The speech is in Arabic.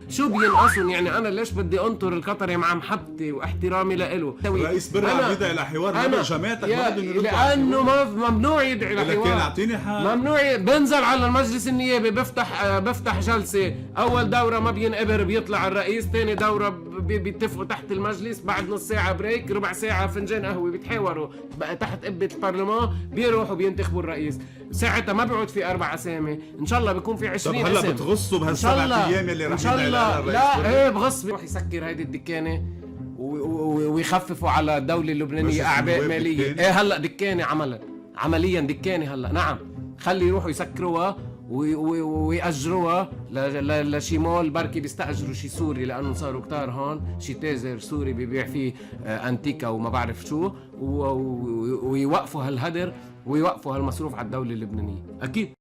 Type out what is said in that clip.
شو بينقصهم يعني؟ انا ليش بدي انطر القطري مع محبتي واحترامي لإله؟ الرئيس برع بيدعي لحوار، هذا جماعتك ما بدهم يردوا على لانه الحوار. ممنوع يدعي لكن لحوار. اعطيني حال. ممنوع. بنزل على المجلس النيابي بفتح جلسه، اول دوره ما بينقبر بيطلع الرئيس، ثاني دوره بيتفقوا تحت المجلس، بعد نص ساعه بريك، ربع ساعه فنجان قهوه بيتحاوروا بقى تحت قبه البرلمان، بيروحوا بينتخبوا الرئيس. ساعتها ما بيقعد في 4 اسامي، ان شاء الله بيكون في 20 اسم. طب هلا بتغصوا بهالسبع ايام اللي رح يدعي لها الرئيس؟ لا ايه بغص، بيروح يسكر هيدي الدكانه ويخففوا على الدولة اللبنانية أعباء مالية. ايه هلا دكانة عمليا دكانة هلا، نعم. خلي يروحوا يسكروها ويأجروها لشي مول، بركي بيستأجروا شي سوري لأنه صاروا كتار هون، شي تاجر سوري بيبيع فيه أنتيكا وما بعرف شو، ويوقفوا هالهدر ويوقفوا هالمصروف على الدولة اللبنانية. أكيد.